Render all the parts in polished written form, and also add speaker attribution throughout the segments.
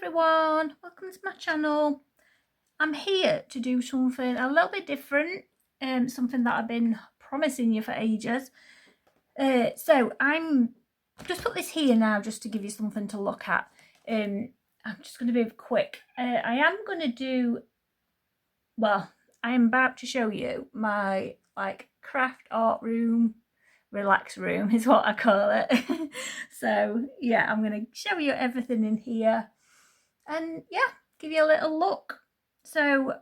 Speaker 1: everyone, welcome to my channel. I'm here to do something a little bit different, something that I've been promising you for ages. So I'm just put this here now just to give you something to look at. I'm just going to be quick. I am going to do, well, I am about to show you my craft art room, relax room is what I call it. So yeah, I'm going to show you everything in here and yeah, give you a little look. So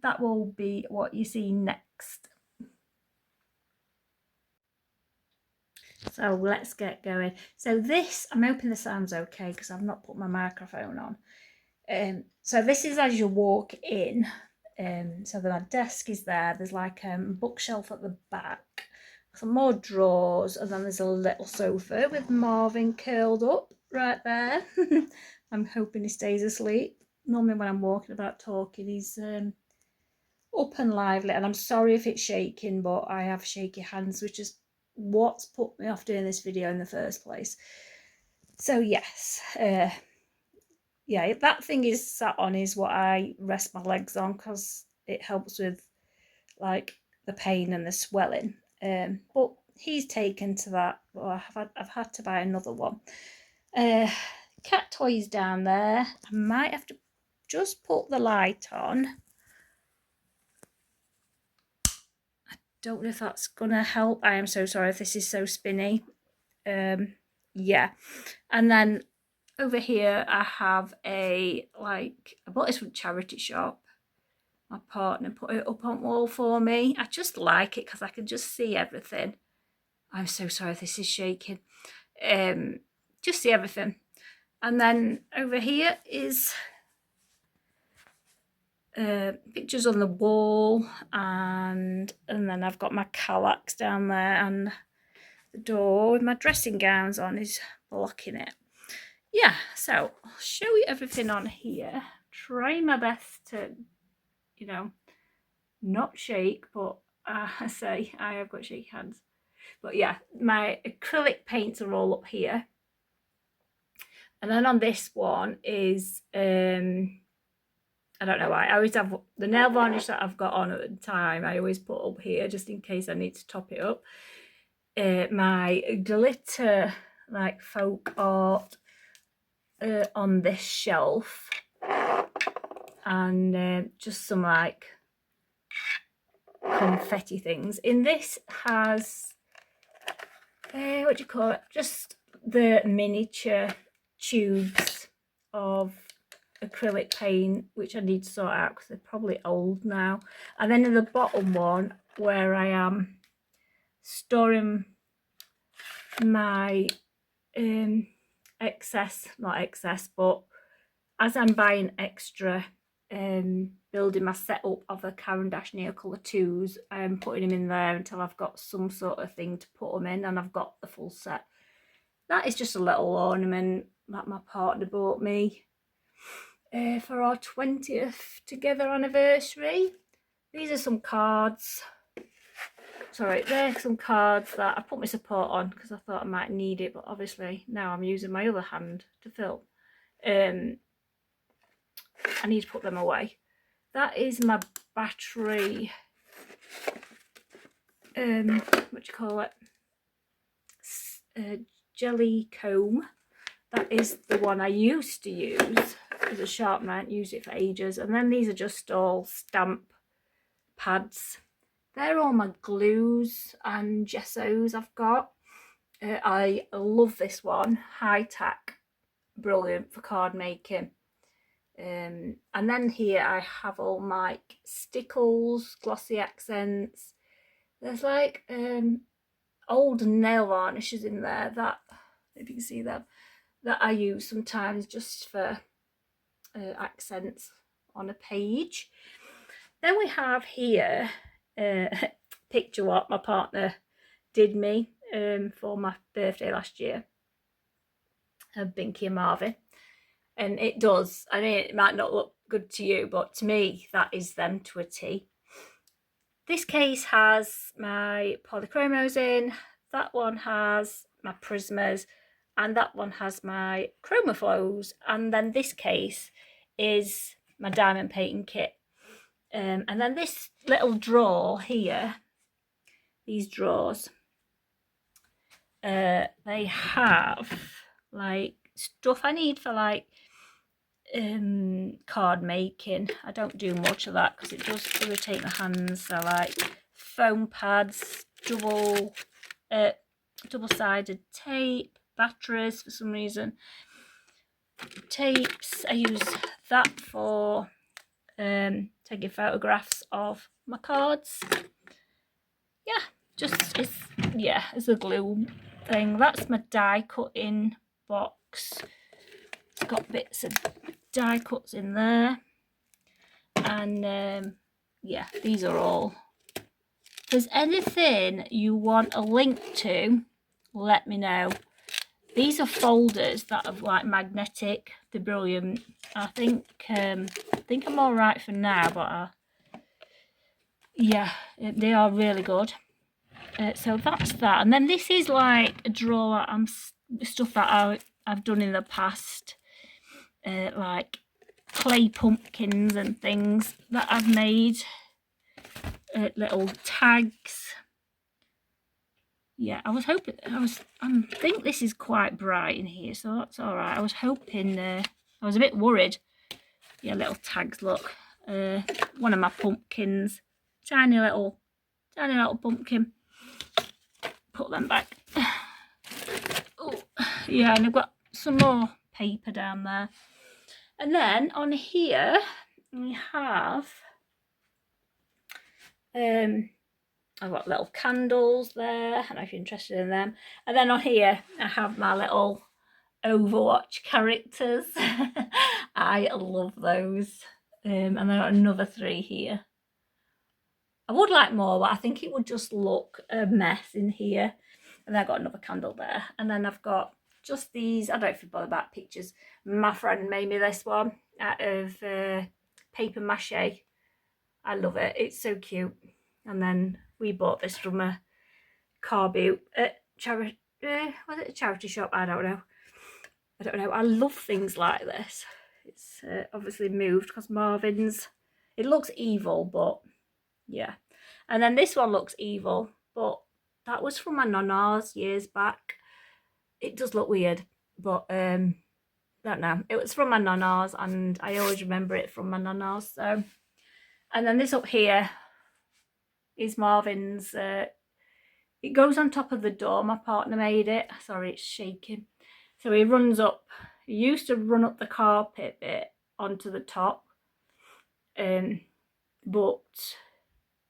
Speaker 1: that will be what you see next. So let's get going. So this, I'm hoping the sound's okay because I've not put my microphone on. So this is as you walk in. So my desk is there. There's like a bookshelf at the back, some more drawers, and then there's a little sofa with Marvin curled up right there. I'm hoping he stays asleep. Normally when I'm walking about talking, he's up and lively, and I'm sorry if it's shaking, but I have shaky hands, which is what's put me off doing this video in the first place. So yes, yeah, that thing is sat on is what I rest my legs on because it helps with like the pain and the swelling. But he's taken to that. Well, I've had to buy another one. Cat toys down there. I might have to just put the light on. I don't know if that's gonna help. I am so sorry if this is so spinny. Yeah, and then over here I have I bought this from charity shop. My partner put it up on wall for me. I just like it because I can just see everything. I'm so sorry if this is shaking. Just see everything. And then over here is pictures on the wall, and then I've got my Kallax down there, and the door with my dressing gowns on is blocking it. Yeah, so I'll show you everything on here. Try my best to, you know, not shake, but I say I have got shaky hands. But yeah, my acrylic paints are all up here. And then on this one is, I don't know why, I always have the nail varnish that I've got on at the time, I always put up here just in case I need to top it up. My glitter, like folk art, on this shelf, and just some like confetti things. In this has, what do you call it, just the miniature tubes of acrylic paint, which I need to sort out because they're probably old now. And then in the bottom one, where I am storing my excess, not excess, but as I'm buying extra, building my setup of the Caran d'Ache nail colour 2s, I'm putting them in there until I've got some sort of thing to put them in and I've got the full set. That is just a little ornament that my partner bought me for our 20th together anniversary. These are some cards. Sorry, they're some cards that I put my support on because I thought I might need it, but obviously now I'm using my other hand to film. I need to put them away. That is my battery, what do you call it? Jelly comb. That is the one I used to use as a sharpener. I haven't used it for ages. And then these are just all stamp pads. They're all my glues and gessos I've got. I love this one, high tack, brilliant for card making. And then here I have all my stickles, glossy accents. There's like old nail varnishes in there that, if you can see them, that I use sometimes just for accents on a page. Then we have here picture what my partner did me for my birthday last year of Binky and Marvin. And it does, I mean, it might not look good to you, but to me that is them to a T. This case has my polychromos in, that one has my Prismas, and that one has my chroma flows, and then this case is my diamond painting kit. And then this little drawer here, these drawers, they have like stuff I need for like card making. I don't do much of that because it does irritate my hands. So like foam pads, double-sided tape, batteries for some reason, tapes. I use that for taking photographs of my cards. Yeah, just it's a glue thing. That's my die cutting box. It's got bits of die cuts in there, and yeah, these are all. If there's anything you want a link to, let me know. These are folders that are like magnetic. They're brilliant. I think I'm all right for now, but yeah, they are really good. So that's that. And then this is like a drawer. Stuff that I've done in the past, like clay pumpkins and things that I've made. Little tags. Yeah, I think this is quite bright in here, so that's all right. I was hoping, I was a bit worried. Yeah, little tags, look. One of my pumpkins, tiny little pumpkin. Put them back. Oh, yeah, and I've got some more paper down there. And then on here, we have, I've got little candles there. I don't know if you're interested in them. And then on here, I have my little Overwatch characters. I love those. And then I've got another 3 here. I would like more, but I think it would just look a mess in here. And then I've got another candle there. And then I've got just these. I don't know if you bother about pictures. My friend made me this one out of paper mache. I love it. It's so cute. And then we bought this from a car boot at charity. Was it a charity shop? I don't know. I love things like this. It's obviously moved because Marvin's. It looks evil, but yeah. And then this one looks evil, but that was from my nana's years back. It does look weird, but don't know. It was from my nana's, and I always remember it from my nana's. So, and then this up here is Marvin's. It goes on top of the door. My partner made it. Sorry, it's shaking. So he runs up. He used to run up the carpet bit onto the top, but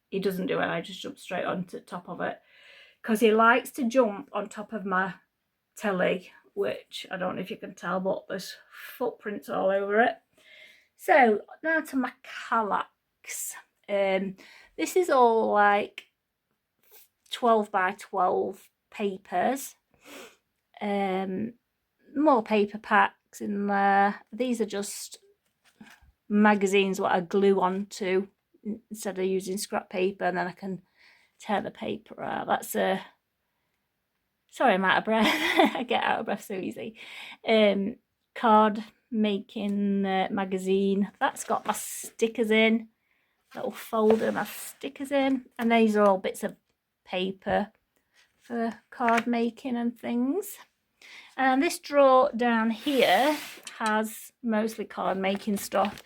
Speaker 1: he doesn't do it. I just jump straight onto the top of it because he likes to jump on top of my telly, which I don't know if you can tell, but there's footprints all over it. So now to my Kallax. This is all like 12 by 12 papers. More paper packs in there. These are just magazines what I glue onto instead of using scrap paper, and then I can tear the paper out. That's a sorry, I'm out of breath. I get out of breath so easy. Card making magazine. That's got my stickers in. Little folder, my stickers in, and these are all bits of paper for card making and things. And this drawer down here has mostly card making stuff.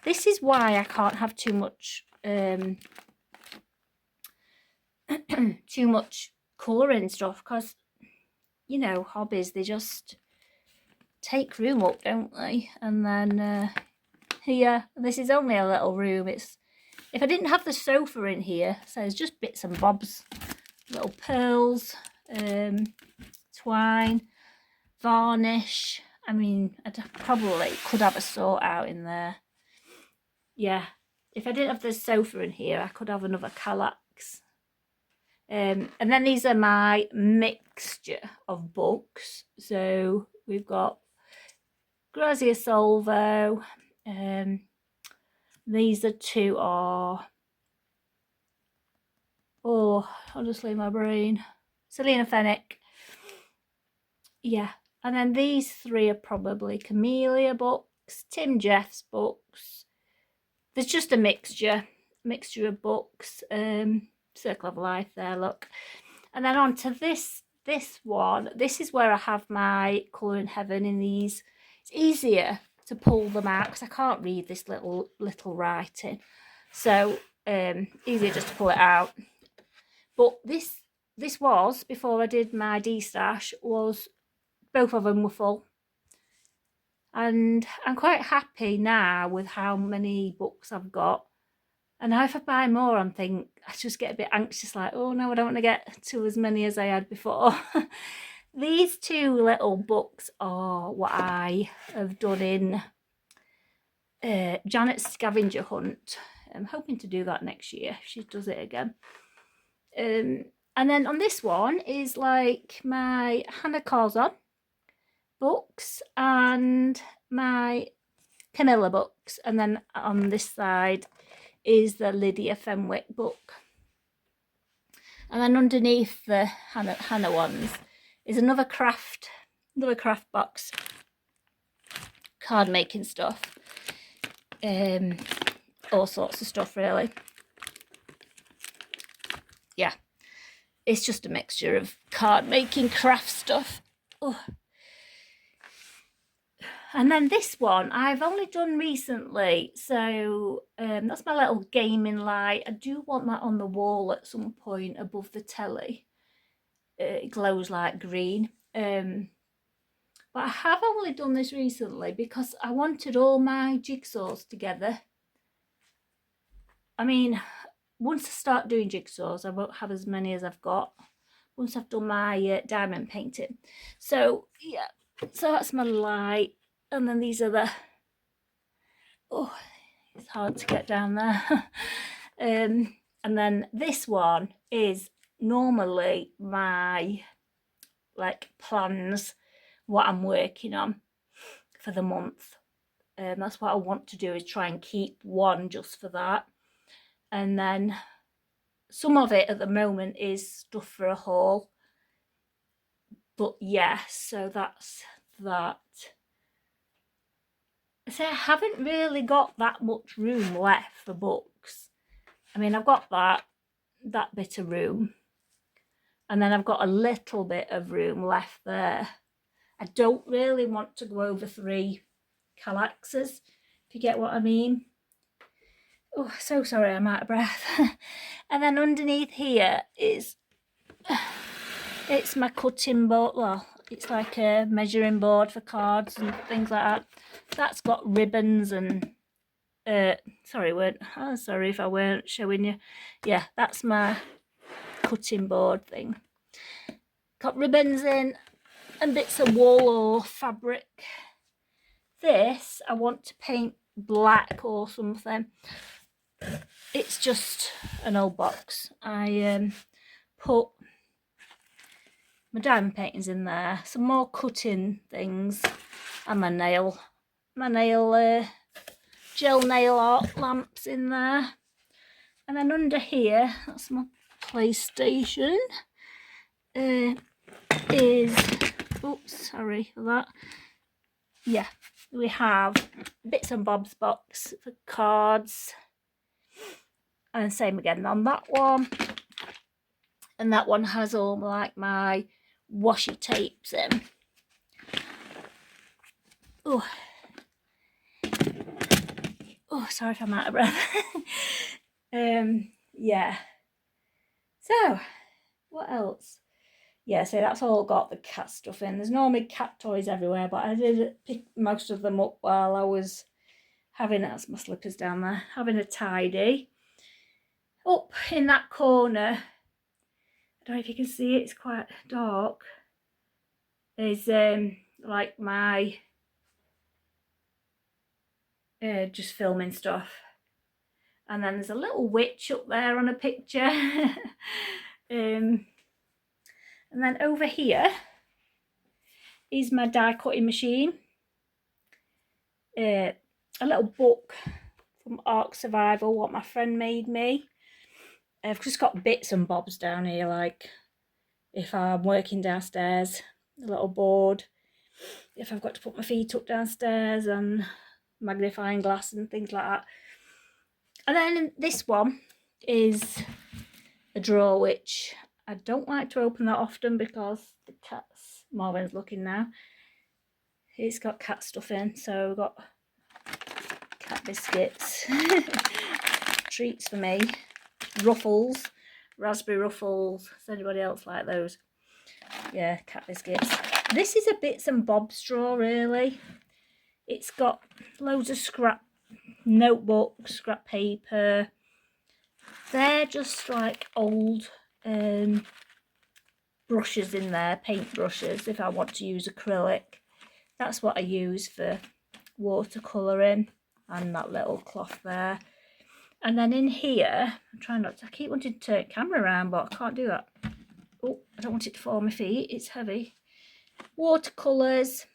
Speaker 1: This is why I can't have too much too much colouring stuff, because you know, hobbies, they just take room up, don't they? And then here, this is only a little room. It's, if I didn't have the sofa in here, so it's just bits and bobs, little pearls, twine, varnish. I mean, I probably could have a sort out in there. Yeah, if I didn't have the sofa in here, I could have another Kallax. And then these are my mixture of books. So we've got Grazia Solvo. These are 2 are, oh, honestly, my brain. Selena Fenwick. Yeah, And then these three are probably Camellia books, Tim Jeff's books. There's just a mixture of books. Circle of Life there, look. And then on to this one. This is where I have my Colour in Heaven in these. It's easier to pull them out because I can't read this little writing. So easier just to pull it out. But this was, before I did my D-stash, was both of them were full. And I'm quite happy now with how many books I've got. And now if I buy more, I just get a bit anxious, like, oh no, I don't want to get to as many as I had before. These two little books are what I have done in Janet's scavenger hunt. I'm hoping to do that next year if she does it again. And then on this one is like my Hannah Corzon books and my Camilla books. And then on this side is the Lydia Fenwick book. And then underneath the Hannah ones is another craft box. Card making stuff. All sorts of stuff really. Yeah. It's just a mixture of card making craft stuff. Oh. And then this one I've only done recently, so that's my little gaming light. I do want that on the wall at some point above the telly. It glows like green. But I have only done this recently because I wanted all my jigsaws together. I mean, once I start doing jigsaws, I won't have as many as I've got once I've done my diamond painting. So yeah, so that's my light. And then these are the, oh, it's hard to get down there. And then this one is normally my like plans, what I'm working on for the month. That's what I want to do, is try and keep one just for that. And then some of it at the moment is stuff for a haul. But yes, so that's that. So I haven't really got that much room left for books. I mean, I've got that bit of room. And then I've got a little bit of room left there. I don't really want to go over 3 Kallaxes, if you get what I mean. Oh, so sorry, I'm out of breath. And then underneath here is, it's my cutting board. Well, it's like a measuring board for cards and things like that. That's got ribbons and sorry if I weren't showing you. Yeah, that's my cutting board thing. Got ribbons in and bits of wool or fabric. This I want to paint black or something. It's just an old box. I put my diamond paintings in there, some more cutting things, and my gel nail art lamps in there. And then under here, that's my PlayStation. Oops, sorry for that. Yeah, we have bits and bobs box for cards. And same again on that one. And that one has all like my washi tapes in. Oh, sorry if I'm out of breath. Yeah. So, what else? Yeah, so that's all got the cat stuff in. There's normally cat toys everywhere, but I did pick most of them up while I was having, that's my slippers down there, having a tidy. Up in that corner, I don't know if you can see it, it's quite dark, is like my just filming stuff. And then there's a little witch up there on a picture. And then over here is my die cutting machine. A little book from Ark Survival, what my friend made me. I've just got bits and bobs down here, like if I'm working downstairs, a little board. if I've got to put my feet up downstairs, and magnifying glass and things like that. And then this one is a drawer which I don't like to open that often because the cat's, Marvin's looking now, it's got cat stuff in, so we've got cat biscuits, treats for me, ruffles, raspberry ruffles. Does anybody else like those? Yeah, cat biscuits. This is a bits and bobs drawer really. It's got loads of scrap notebooks, scrap paper. They're just like old brushes in there, paint brushes if I want to use acrylic. That's what I use for watercolouring, and that little cloth there. And then in here, I'm trying not to, I keep wanting to turn the camera around, but I can't do that. Oh, I don't want it to fall on my feet, it's heavy. Watercolours,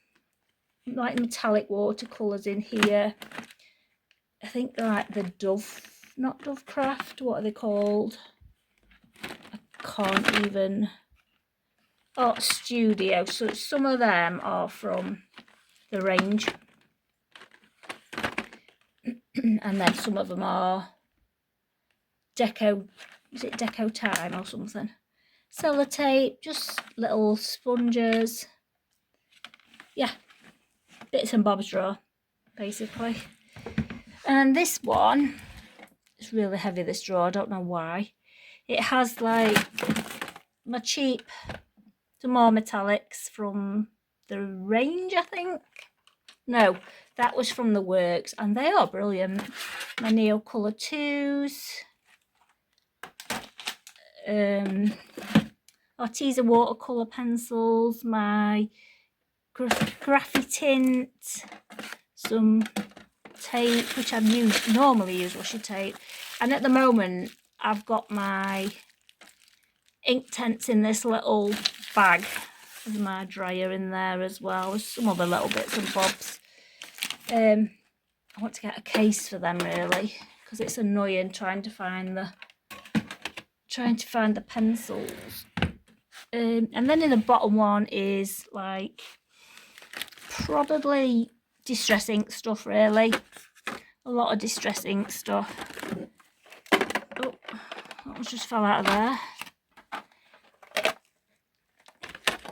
Speaker 1: like metallic watercolours in here. I think they're like the Dove, not Dovecraft, what are they called? I can't even. Oh, Studio. So some of them are from the range. And then some of them are Deco, is it Deco Time or something? Sellotape, just little sponges. Yeah, bits and bobs drawer, basically. And this one, it's really heavy, this drawer, I don't know why. It has like my cheap, some more metallics from the range, I think. No, that was from the Works, and they are brilliant. My Neo Colour 2s. Arteza watercolour pencils, my Graffy Tint, some tape, which I've normally use washi tape. And at the moment, I've got my ink tents in this little bag. There's my dryer in there as well, with some other little bits and bobs. I want to get a case for them really, because it's annoying trying to find the pencils. And then in the bottom one is like probably distress ink stuff really. A lot of distress ink stuff. Oh, that just fell out of there.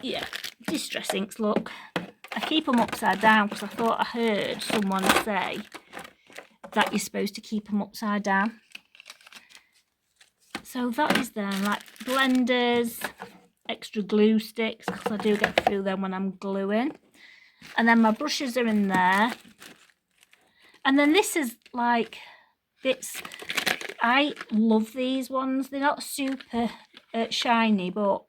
Speaker 1: Yeah, distress inks, look. I keep them upside down because I thought I heard someone say that you're supposed to keep them upside down. So that is them, like blenders, extra glue sticks, because I do get through them when I'm gluing. And then my brushes are in there. And then this is like bits. I love these ones. They're not super shiny, but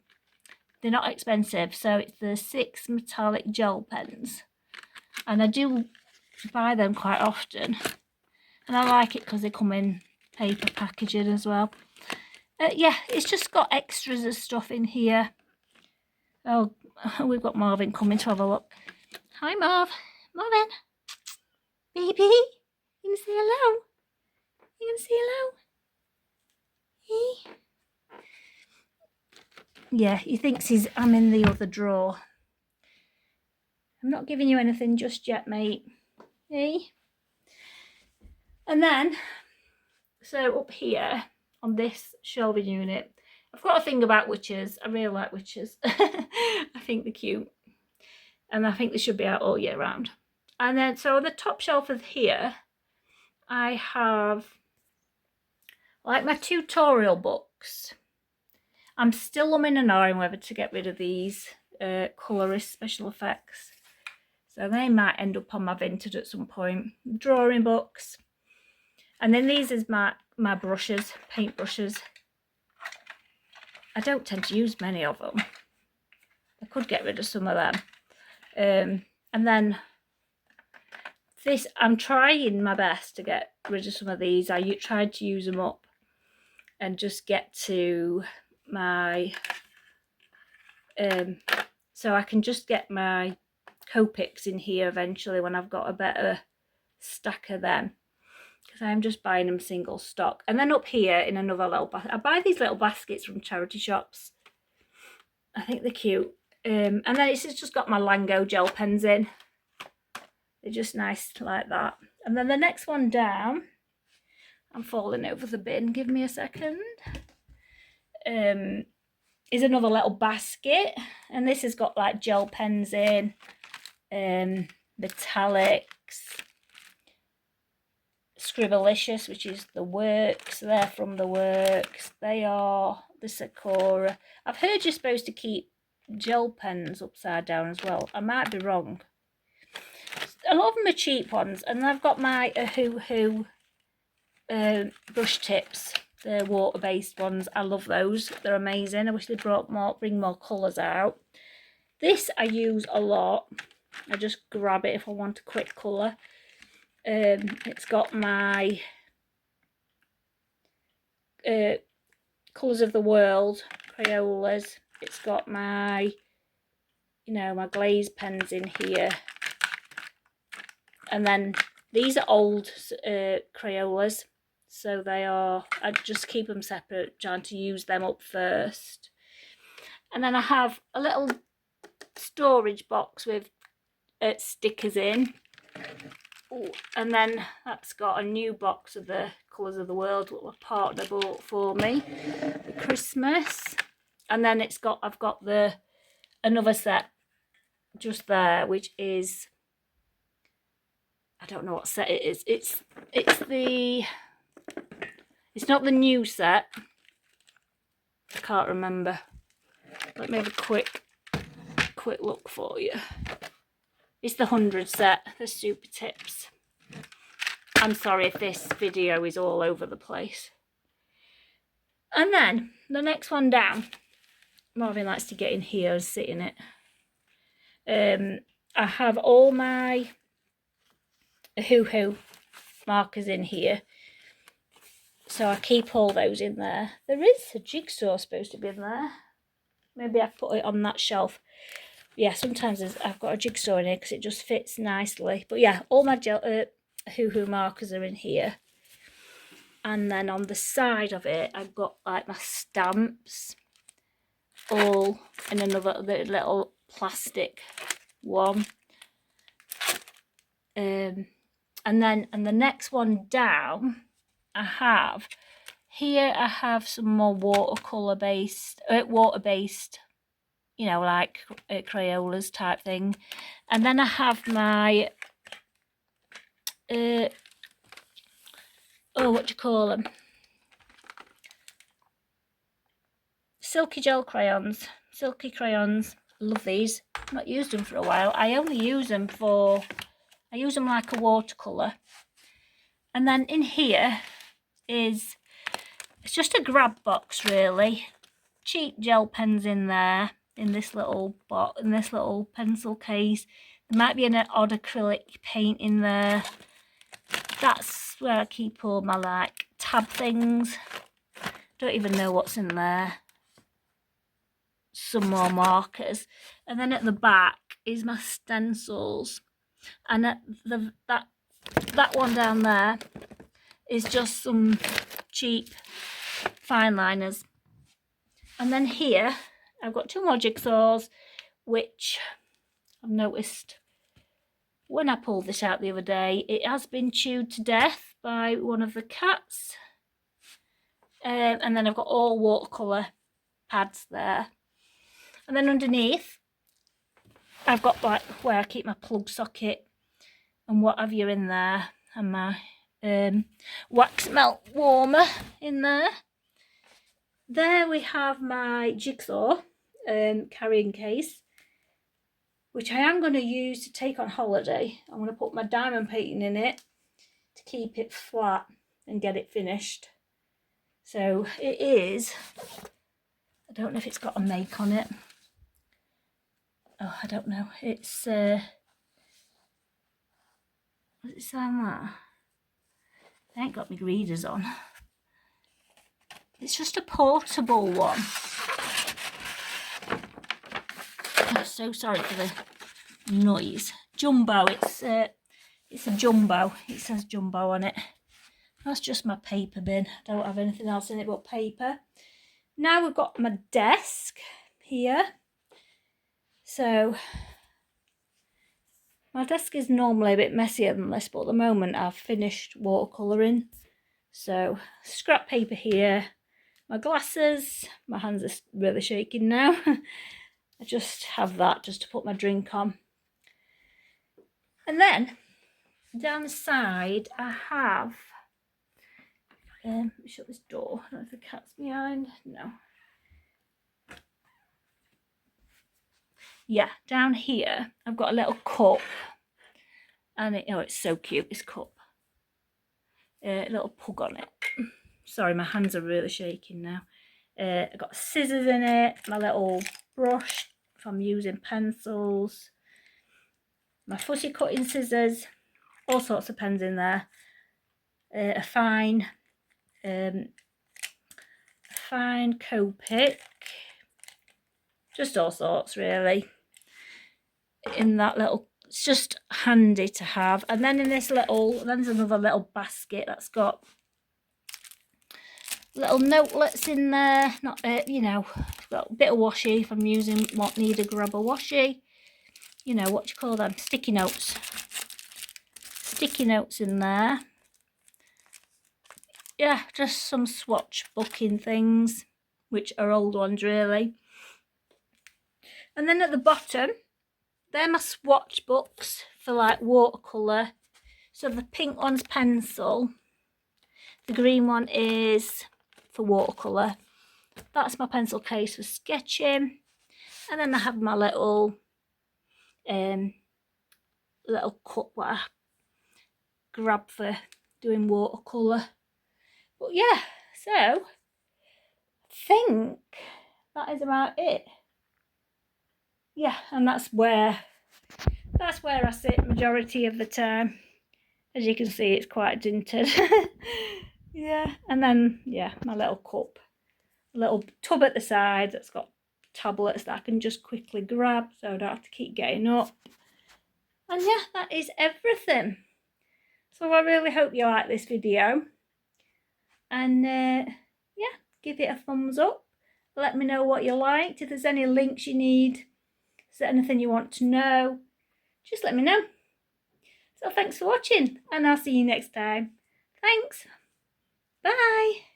Speaker 1: they're not expensive. So it's the 6 metallic gel pens. And I do buy them quite often. And I like it because they come in paper packaging as well. Yeah, it's just got extras of stuff in here. Oh, we've got Marvin coming to have a look. Hi, Marvin. Baby, you can say hello. You can say hello. Hey. Yeah, he thinks I'm in the other drawer. I'm not giving you anything just yet, mate. Hey. And then, so up here on this shelving unit, I've got a thing about witches. I really like witches. I think they're cute. And I think they should be out all year round. And then, so on the top shelf of here, I have like my tutorial books. I'm still umming and ahhing whether to get rid of these colorist special effects. So they might end up on my Vinted at some point. Drawing books. And then these is my brushes, paint brushes. I don't tend to use many of them. I could get rid of some of them. And then this, I'm trying my best to get rid of some of these. I tried to use them up and just get to my, so I can just get my Copics in here eventually when I've got a better stack of them. Because I'm just buying them single stock. And then up here in another little basket, I buy these little baskets from charity shops. I think they're cute. And then it's just got my Lango gel pens in. They're just nice like that. And then the next one down, I'm falling over the bin, give me a second, is another little basket. And this has got like gel pens in, metallics, Scribblicious, which is the Works. They're from the Works. They are the Sakura. I've heard you're supposed to keep gel pens upside down as well. I might be wrong. A lot of them are cheap ones, and I've got my Hoo brush tips. The water-based ones. I love those. They're amazing. I wish they bring more colours out. This I use a lot. I just grab it if I want a quick colour. It's got my Colours of the World Crayolas. It's got my, my glaze pens in here. And then these are old Crayolas. So they are, I just keep them separate, trying to use them up first. And then I have a little storage box with stickers in. Ooh, and then that's got a new box of the Colours of the World, what my partner bought for me for Christmas. And then I've got another set just there, which is, I don't know what set it is. It's not the new set. I can't remember. Let me have a quick look for you. It's the 100 set, the Super Tips. I'm sorry if this video is all over the place. And then the next one down, Marvin likes to get in here and sit in it. I have all my Hoo markers in here. So I keep all those in there. There is a jigsaw supposed to be in there. Maybe I've put it on that shelf. Yeah, sometimes I've got a jigsaw in here because it just fits nicely. But yeah, all my Hoo markers are in here. And then on the side of it, I've got like my stamps all in another little plastic one. And the next one down, I have some more water-based, like Crayolas type thing. And then I have my, what do you call them? Silky crayons. Love these. I've not used them for a while. I use them like a watercolour. And then in here it's just a grab box really. Cheap gel pens in there, in this little pencil case. There might be an odd acrylic paint in there. That's where I keep all my like tab things. Don't even know what's in there. Some more markers. And then at the back is my stencils. And that one down there is just some cheap fine liners. And then here I've got two more jigsaws, which I've noticed when I pulled this out the other day, it has been chewed to death by one of the cats. And then I've got all watercolour pads there. And then underneath, I've got like where I keep my plug socket and what have you in there, and my wax melt warmer in there. There we have my jigsaw carrying case, which I am going to use to take on holiday. I'm going to put my diamond painting in it to keep it flat and get it finished. So it is, I don't know if it's got a make on it. Oh, I don't know. It's, does it sound like? I ain't got my readers on. It's just a portable one. I'm so sorry for the noise. Jumbo, it's a jumbo. It says jumbo on it. That's just my paper bin. I don't have anything else in it but paper. Now we've got my desk here. So my desk is normally a bit messier than this, but at the moment I've finished watercolouring. So scrap paper here, my glasses, my hands are really shaking now. I just have that just to put my drink on. And then down the side I have, shut this door, I don't know if the cat's behind, no. Yeah, down here I've got a little cup, and it's so cute, this cup. A little pug on it. Sorry, my hands are really shaking now. I've got scissors in it, my little brush if I'm using pencils, my fussy cutting scissors, all sorts of pens in there. A fine Copic, just all sorts really in that little. It's just handy to have. And then in this little, there's another little basket that's got little notelets in there. Not you know, got a bit of washi if I'm using what need a grab a washi. You know, what do you call them? Sticky notes. Sticky notes in there. Yeah, just some swatch booking things, which are old ones really. And then at the bottom, they're my swatch books for like watercolour. So the pink one's pencil, the green one is for watercolour. That's my pencil case for sketching. And then I have my little cup what I grab for doing watercolour. But yeah, so I think that is about it. Yeah, and that's where I sit majority of the time. As you can see, it's quite dinted. Yeah, and then yeah, my little cup, a little tub at the side that's got tablets that I can just quickly grab, so I don't have to keep getting up. And yeah, that is everything. So I really hope you like this video, and yeah, give it a thumbs up. Let me know what you liked. If there's any links you need, is there anything you want to know, just let me know. So thanks for watching, and I'll see you next time. Thanks. Bye.